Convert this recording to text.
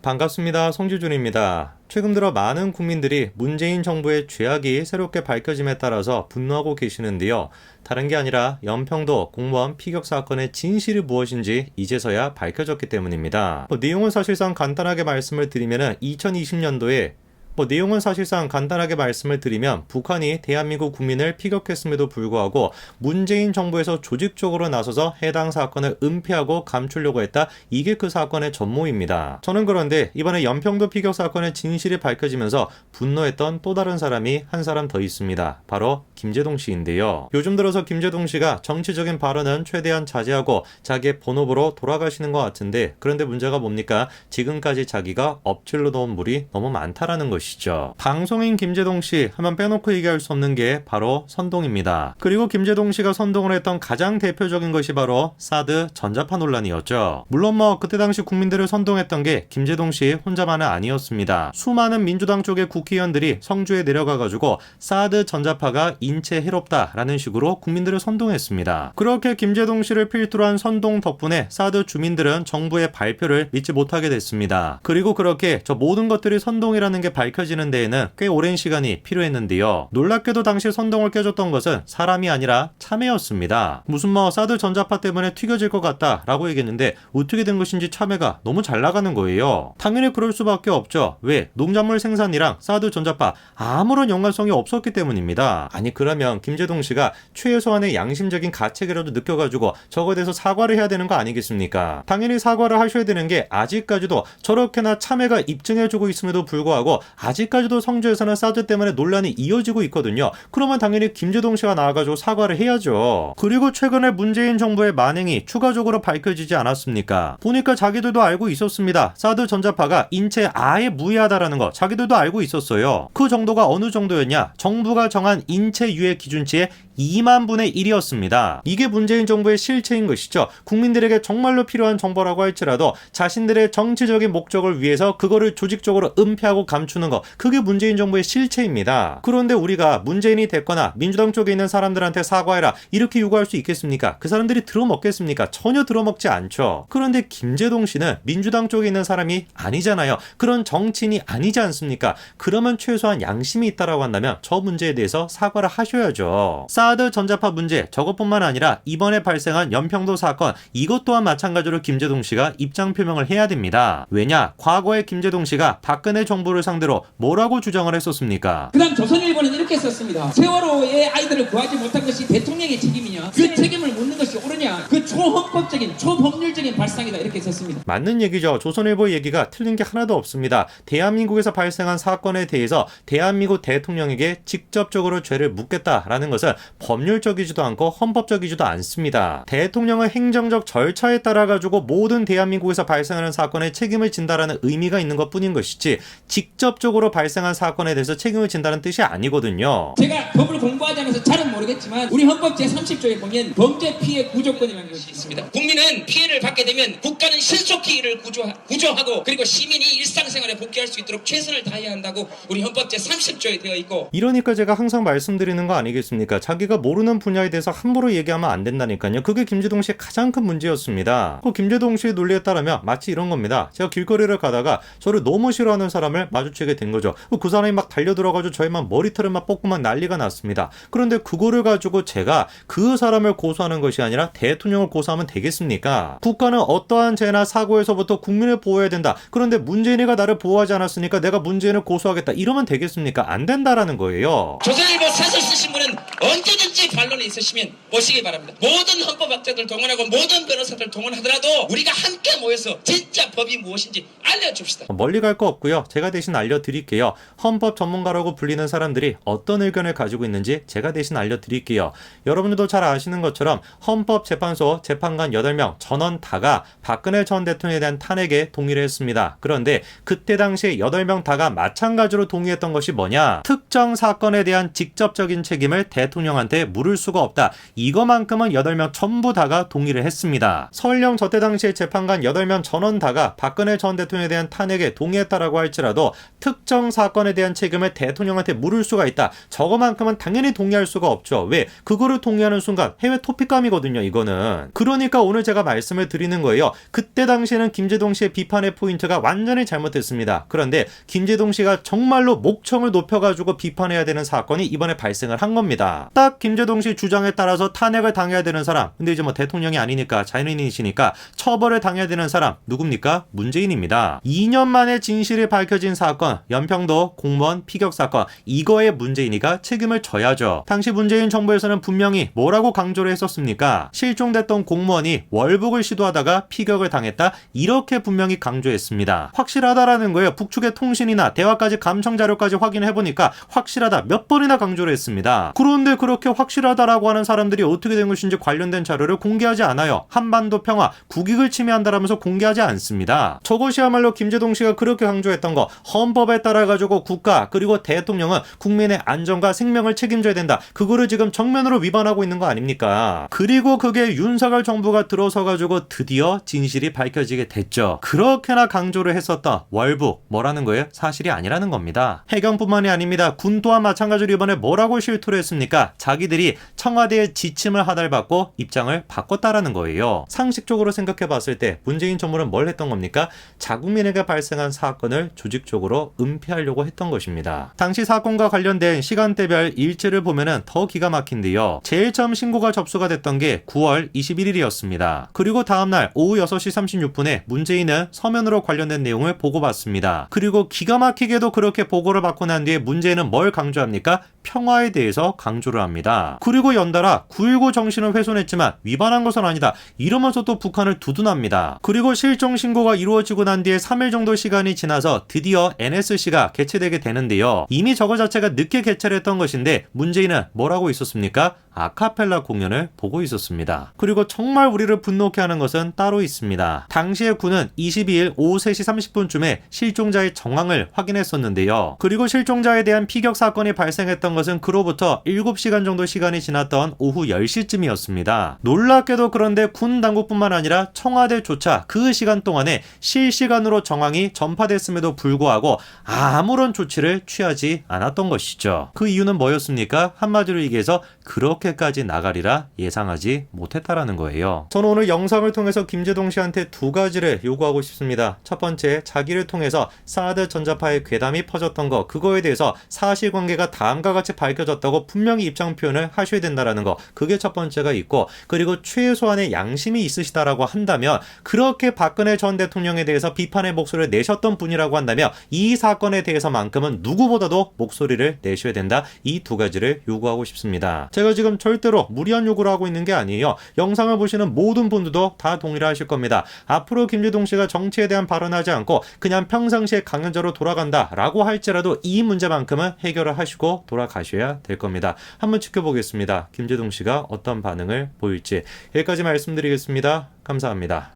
반갑습니다. 송지준입니다. 최근 들어 많은 국민들이 문재인 정부의 죄악이 새롭게 밝혀짐에 따라서 분노하고 계시는데요. 다른 게 아니라 연평도 공무원 피격 사건의 진실이 무엇인지 이제서야 밝혀졌기 때문입니다. 내용은 사실상 간단하게 말씀을 드리면 2020년도에 내용은 사실상 간단하게 말씀을 드리면 북한이 대한민국 국민을 피격했음에도 불구하고 문재인 정부에서 조직적으로 나서서 해당 사건을 은폐하고 감추려고 했다. 이게 그 사건의 전모입니다. 저는 그런데 이번에 연평도 피격 사건의 진실이 밝혀지면서 분노했던 또 다른 사람이 한 사람 더 있습니다. 바로 김제동 씨인데요. 요즘 들어서 김제동 씨가 정치적인 발언은 최대한 자제하고 자기의 본업으로 돌아가시는 것 같은데, 그런데 문제가 뭡니까? 지금까지 자기가 엎질러 놓은 물이 너무 많다라는 것이죠. 방송인 김제동 씨 하면 빼놓고 얘기할 수 없는 게 바로 선동입니다. 그리고 김제동 씨가 선동을 했던 가장 대표적인 것이 바로 사드 전자파 논란이었죠. 물론 그때 당시 국민들을 선동했던 게 김제동 씨 혼자만은 아니었습니다. 수많은 민주당 쪽의 국회의원들이 성주에 내려가가지고 사드 전자파가 인체 해롭다라는 식으로 국민들을 선동했습니다. 그렇게 김제동 씨를 필두로 한 선동 덕분에 사드 주민들은 정부의 발표를 믿지 못하게 됐습니다. 그리고 그렇게 저 모든 것들이 선동이라는 게 밝혀지는 데에는 꽤 오랜 시간이 필요했는데요. 놀랍게도 당시 선동을 깨줬던 것은 사람이 아니라 참외였습니다. 무슨 사드 전자파 때문에 튀겨질 것 같다라고 얘기했는데 어떻게 된 것인지 참외가 너무 잘 나가는 거예요. 당연히 그럴 수밖에 없죠. 왜? 농작물 생산이랑 사드 전자파 아무런 연관성이 없었기 때문입니다. 아니 그러면 김제동 씨가 최소한의 양심적인 가책이라도 느껴가지고 저거에 대해서 사과를 해야 되는 거 아니겠습니까? 당연히 사과를 하셔야 되는 게 아직까지도 저렇게나 참외가 입증해주고 있음에도 불구하고 아직까지도 성주에서는 사드 때문에 논란이 이어지고 있거든요. 그러면 당연히 김제동 씨가 나와가지고 사과를 해야죠. 그리고 최근에 문재인 정부의 만행이 추가적으로 밝혀지지 않았습니까? 보니까 자기들도 알고 있었습니다. 사드 전자파가 인체에 아예 무해하다라는 거 자기들도 알고 있었어요. 그 정도가 어느 정도였냐? 정부가 정한 인체 유해 기준치의 2만 분의 1이었습니다. 이게 문재인 정부의 실체인 것이죠. 국민들에게 정말로 필요한 정보라고 할지라도 자신들의 정치적인 목적을 위해서 그거를 조직적으로 은폐하고 감추는 거, 그게 문재인 정부의 실체입니다. 그런데 우리가 문재인이 됐거나 민주당 쪽에 있는 사람들한테 사과해라 이렇게 요구할 수 있겠습니까? 그 사람들이 들어먹겠습니까? 전혀 들어먹지 않죠. 그런데 김제동 씨는 민주당 쪽에 있는 사람이 아니잖아요. 그런 정치인이 아니지 않습니까? 그러면 최소한 양심이 있다라고 한다면 저 문제에 대해서 사과를 하셔야죠. 사드 전자파 문제 저것뿐만 아니라 이번에 발생한 연평도 사건 이것 또한 마찬가지로 김제동 씨가 입장 표명을 해야 됩니다. 왜냐? 과거에 김제동 씨가 박근혜 정부를 상대로 뭐라고 주장을 했었습니까? 그다음 조선일보는 이렇게 썼습니다. 세월호의 아이들을 구하지 못한 것이 대통령의 책임이냐? 그 책임을 묻는 것이 옳으냐? 그 초헌법적인 초법률적인 발상이다 이렇게 썼습니다. 맞는 얘기죠. 조선일보 얘기가 틀린 게 하나도 없습니다. 대한민국에서 발생한 사건에 대해서 대한민국 대통령에게 직접적으로 죄를 묻겠다라는 것은 법률적이지도 않고 헌법적이지도 않습니다. 대통령은 행정적 절차에 따라 가지고 모든 대한민국에서 발생하는 사건에 책임을 진다라는 의미가 있는 것뿐인 것이지 직접적으로 발생한 사건에 대해서 책임을 진다는 뜻이 아니거든요. 제가 법을 공부하지 않아서 잘은 모르겠지만 우리 헌법 제30조에 보면 범죄 피해 구조권이라는 것이 있습니다. 국민은 피해를 받게 되면 국가는 신속히 이를 구조하고 그리고 시민이 일상생활에 복귀할 수 있도록 최선을 다해야 한다고 우리 헌법 제30조에 되어 있고, 이러니까 제가 항상 말씀드리는 거 아니겠습니까? 자기가 모르는 분야에 대해서 함부로 얘기하면 안 된다니까요. 그게 김제동 씨의 가장 큰 문제였습니다. 그 김제동 씨의 논리에 따르면 마치 이런 겁니다. 제가 길거리를 가다가 저를 너무 싫어하는 사람을 마주치게 된 거죠. 그 사람이 막 달려들어가지고 저희 막 머리털을 막 뽑고 막 난리가 났습니다. 그런데 그거를 가지고 제가 그 사람을 고소하는 것이 아니라 대통령을 고소하면 되겠습니까? 국가는 어떠한 죄나 사고에서부터 국민을 보호해야 된다. 그런데 문재인이가 나를 보호하지 않았으니까 내가 문재인을 고소하겠다. 이러면 되겠습니까? 안 된다라는 거예요. 조선일보 사설 쓰신 분은 언제든지 반론이 있으시면 모시기 바랍니다. 모든 헌법학자들 동원하고 모든 변호사들 동원하더라도 우리가 함께 모여서 진짜 법이 무엇인지 알려줍시다. 멀리 갈 거 없고요. 제가 대신 알려드릴게요. 헌법 전문가라고 불리는 사람들이 어떤 의견을 가지고 있는지 제가 대신 알려드릴게요. 여러분들도 잘 아시는 것처럼 헌법재판소 재판관 8명 전원 다가 박근혜 전 대통령에 대한 탄핵에 동의를 했습니다. 그런데 그때 당시에 8명 다가 마찬가지로 동의했던 것이 뭐냐? 특정 사건에 대한 직접적인 책임을 대통령한테 물을 수가 없다. 이거만큼은 8명 전부 다가 동의를 했습니다. 설령 저때 당시에 재판관 8명 전원 다가 박근혜 전 대통령에 대한 탄핵에 동의했다라고 할지라도 특정 사건에 대한 책임을 대통령한테 물을 수가 있다. 저거만큼은 당연히 동의할 수가 없죠. 왜? 그거를 동의하는 순간 해외 토픽감이거든요, 이거는. 그러니까 오늘 제가 말씀을 드리는 거예요. 그때 당시에는 김재동 씨의 비판의 포인트가 완전히 잘못됐습니다. 그런데 김재동 씨가 정말로 목청을 높여가지고 비판해야 되는 사건이 이번에 발생을 한 겁니다. 딱 김재동 씨 주장에 따라서 탄핵을 당해야 되는 사람, 근데 이제 뭐 대통령이 아니니까 자연인이시니까 처벌을 당해야 되는 사람 누굽니까? 문재인입니다. 2년 만에 진실이 밝혀진 사건, 연평도 공무원 피격 사건, 이거에 문재인이가 책임을 져야죠. 당시 문재인 정부에서는 분명히 뭐라고 강조를 했었습니까? 실종됐던 공무원이 월북을 시도하다가 피격을 당했다, 이렇게 분명히 강조했습니다. 확실하다라는 거예요. 북측의 통신이나 대화까지 감청 자료까지 확인해보니까 확실하다 몇 번이나 강조를 했습니다. 그런데 그렇게 확실하다라고 하는 사람들이 어떻게 된 것인지 관련된 자료를 공개하지 않아요. 한반도 평화, 국익을 침해한다라면서 공개하지 않습니다. 저것이야말로 김재동 씨가 그렇게 강조했던 거, 헌법에 따라가지고 국가 그리고 대통령은 국민의 안전과 생명을 책임져야 된다. 그거를 지금 정면으로 위반하고 있는 거 아닙니까? 그리고 그게 윤석열 정부가 들어서가지고 드디어 진실이 밝혀지게 됐죠. 그렇게나 강조를 했었던 월북, 뭐라는 거예요? 사실이 아니라는 겁니다. 해경뿐만이 아닙니다. 군 또한 마찬가지로 이번에 뭐라고 실토를 했습니까? 자기들이 청와대의 지침을 하달받고 입장을 바꿨다라는 거예요. 상식적으로 생각해 봤을 때 문재인 정부는 뭘 했던 겁니까? 자국민에게 발생한 사건을 조직적으로 은폐하려고 했던 것입니다. 당시 사건과 관련된 시간대별 일지를 보면은 더 기가 막힌데요. 제일 처음 신고가 접수가 됐던 게 9월 21일이었습니다. 그리고 다음날 오후 6시 36분에 문재인은 서면으로 관련된 내용을 보고받습니다. 그리고 기가 막히게도 그렇게 보고를 받고 난 뒤에 문재인은 뭘 강조합니까? 평화에 대해서 강조를 합니다. 그리고 연달아 9.19 정신을 훼손했지만 위반한 것은 아니다, 이러면서 또 북한을 두둔합니다. 그리고 실종 신고가 이루어지고 난 뒤에 3일 정도 시간이 지나서 드디어 NSC가 개최되게 되는데요. 이미 저거 자체가 늦게 개최를 했던 것인데 문재인은 뭐라고 있었습니까? 아카펠라 공연을 보고 있었습니다. 그리고 정말 우리를 분노케 하는 것은 따로 있습니다. 당시에 군은 22일 오후 3시 30분쯤에 실종자의 정황을 확인했었는데요. 그리고 실종자에 대한 피격 사건이 발생했던 것은 그로부터 7시간 정도 시간이 지났던 오후 10시쯤이었습니다. 놀랍게도 그런데 군 당국뿐만 아니라 청와대조차 그 시간 동안에 실시간으로 정황이 전파됐음에도 불구하고 아무런 조치를 취하지 않았던 것이죠. 그 이유는 뭐였습니까? 한마디로 얘기해서 그렇게까지 나가리라 예상하지 못했다라는 거예요. 저는 오늘 영상을 통해서 김재동 씨한테 두 가지를 요구하고 싶습니다. 첫 번째, 자기를 통해서 사드 전자파의 괴담이 퍼졌던 거, 그거에 대해서 사실관계가 다음과 같이 밝혀졌다고 분명히 입장 표현을 하셔야 된다라는 거, 그게 첫 번째가 있고, 그리고 최소한의 양심이 있으시다라고 한다면, 그렇게 박근혜 전 대통령에 대해서 비판의 목소리를 내셨던 분이라고 한다면 이 사건에 대해서만큼은 누구보다도 목소리를 내셔야 된다. 이 두 가지를 요구하고 싶습니다. 제가 지금 절대로 무리한 요구를 하고 있는 게 아니에요. 영상을 보시는 모든 분들도 다 동의를 하실 겁니다. 앞으로 김재동 씨가 정치에 대한 발언하지 않고 그냥 평상시에 강연자로 돌아간다라고 할지라도 이 문제만큼은 해결을 하시고 돌아가셔야 될 겁니다. 한번 지켜보겠습니다. 김재동 씨가 어떤 반응을 보일지. 여기까지 말씀드리겠습니다. 감사합니다.